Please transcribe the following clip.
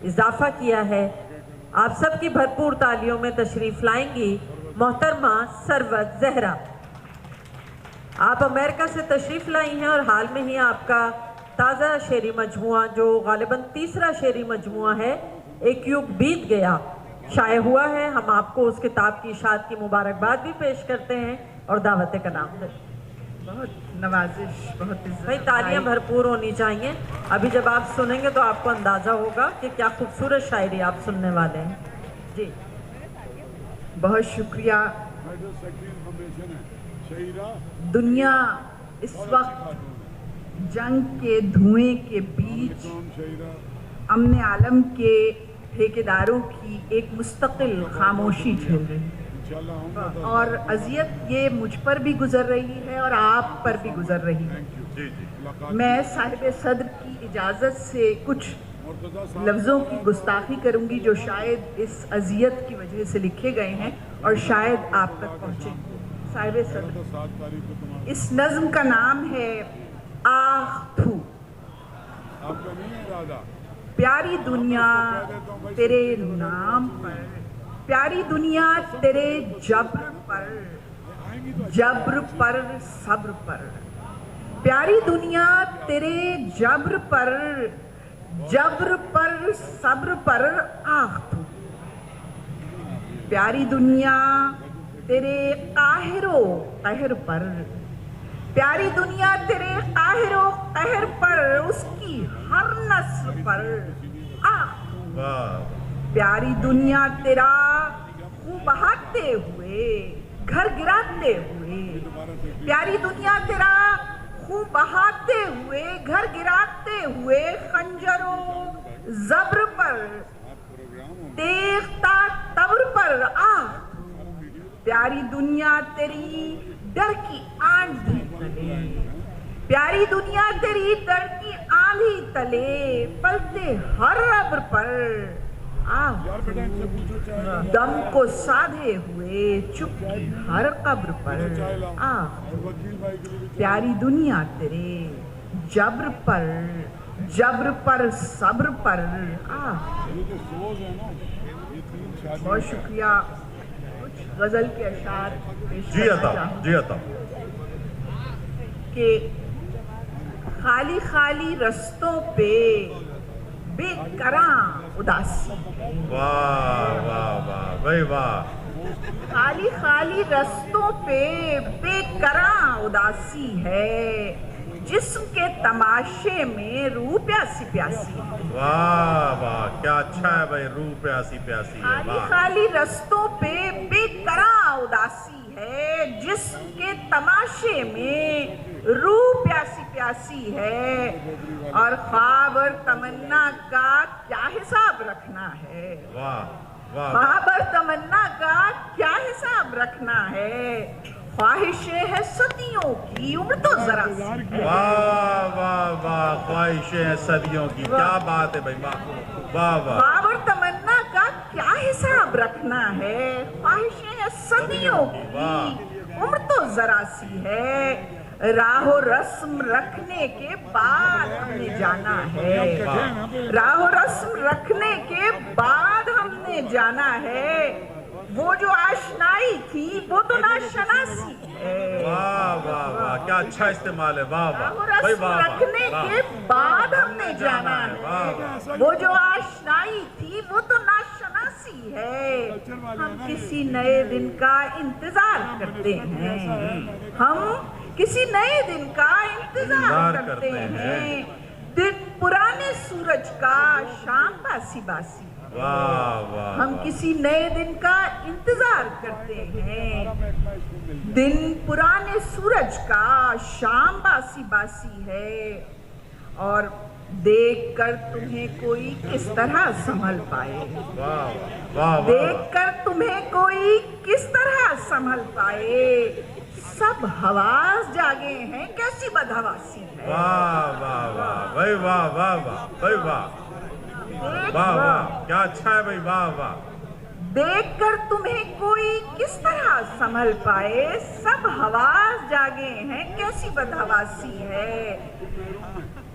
اضافہ کیا ہے۔ آپ سب کی بھرپور تالیوں میں تشریف لائیں گی محترمہ ثروت زہرا۔ آپ امریکہ سے تشریف لائی ہیں اور حال میں ہی آپ کا تازہ شعری مجموعہ جو غالباً تیسرا شعری مجموعہ ہے، ایک یگ بیت گیا، شائع ہوا ہے۔ ہم آپ کو اس کتاب کی اشاعت کی مبارکباد بھی پیش کرتے ہیں اور دعوت کلام دیں۔ بہت نوازش، بہت عزت۔ بھائی تالیاں بھرپور ہونی چاہیے۔ ابھی جب آپ سنیں گے تو آپ کو اندازہ ہوگا کہ کیا خوبصورت شاعری آپ سننے والے ہیں۔ جی بہت شکریہ۔ دنیا اس وقت جنگ کے دھوئیں کے بیچ امن عالم کے ٹھیکیداروں کی ایک مستقل خاموشی جھیل رہی ہے، اور اذیت یہ مجھ پر بھی گزر رہی ہے اور آپ پر بھی گزر رہی ہے۔ میں صاحب صدر کی اجازت سے کچھ لفظوں کی گستاخی کروں گی جو شاید اس اذیت کی وجہ سے لکھے گئے ہیں اور شاید آپ تک پہنچیں گے۔ صاحب صدر، اس نظم کا نام ہے آہ تھو۔ پیاری دنیا تیرے نام پر، پیاری دنیا تیرے جبر پر، جبر پر صبر پر، پیاری دنیا تیرے جبر پر، جبر پر صبر پر آہ تھو۔ پیاری دنیا تیرے قاہر و قہر پر، پیاری دنیا تیرے قاہر و قہر پر، اس کی ہر نسل پر آہ تھو۔ پیاری دنیا تیرا خون بہاتے ہوئے گھر گراتے ہوئے، پیاری دنیا تیرا خون بہاتے ہوئے گھر گراتے ہوئے، خنجر و زبر پر دیکھتا تبر پر آہ تھو۔ پیاری دنیا تیری ڈر کی آندھی تلے، پیاری دنیا تیری ڈر کی آندھی تلے، پلتے ہر ابر پر آہ تھو۔ دم کو سادھے ہوئے چپ کی ہر قبر پر آہ تھو۔ پیاری دنیا تیرے جبر پر، جبر پر صبر پر آہ تھو۔ بہت شکریہ۔ کچھ غزل کے اشعار پیش کرنا چاہوں کہ خالی خالی رستوں پہ بے کراں اداسی، واہ واہ واہ بھائی واہ۔ خالی خالی رستوں پہ بے کراں اداسی ہے، جسم کے تماشے میں روح پیاسی پیاسی ہے۔ واہ واہ کیا اچھا ہے بھائی، روح پیاسی پیاسی ہے۔ خالی خالی رستوں پہ بے کراں اداسی ہے، جسم کے تماشے میں روح پیاسی پیاسی ہے، اور خواب اور تمنا کا کیا حساب رکھنا ہے۔ واہ واہ خواب اور تمنا کا کیا حساب رکھنا ہے، خواہشیں ہیں صدیوں کی عمر تو ذرا سی ہے۔ واہ واہ واہ، خواہشیں ہیں صدیوں کی، کیا بات ہے بھائی، واہ واہ واہ۔ خواب اور تمنا کا کیا حساب رکھنا ہے، خواہشیں ہیں صدیوں کی عمر تو ذرا سی ہے، راہ و رسم رکھنے کے بعد ہم نے جانا ہے، راہ و رسم رکھنے کے بعد ہم نے جانا ہے، وہ جو آشنائی تھی وہ تو ناشناسی ہے۔ واہ واہ واہ کیا اچھا استعمال ہے، واہ واہ راہ و بھائی رسم واہ رکھنے واہ کے بعد ہم نے جانا ہے، وہ جو آشنائی تھی وہ تو ناشناسی ہے، ہم کسی نئے دن کا انتظار کرتے ہیں، ہم کسی نئے دن کا انتظار کرتے ہیں، دن پرانے سورج کا شام باسی باسی، واہ واہ، ہم کسی نئے دن کا انتظار کرتے ہیں، دن پرانے سورج کا شام باسی باسی ہے، اور دیکھ کر تمہیں کوئی کس طرح سنبھل پائے، واہ واہ، دیکھ کر تمہیں کوئی کس طرح سنبھل پائے، سب حواس جاگے ہیں کیسی بدحواسی ہے۔ واہ واہ واہ بھائی واہ واہ واہ بھائی واہ واہ واہ کیا اچھا ہے بھائی، واہ واہ۔ دیکھ کر تمہیں کوئی کس طرح سنبھل پائے، سب حواس جاگے ہیں کیسی بدحواسی ہے،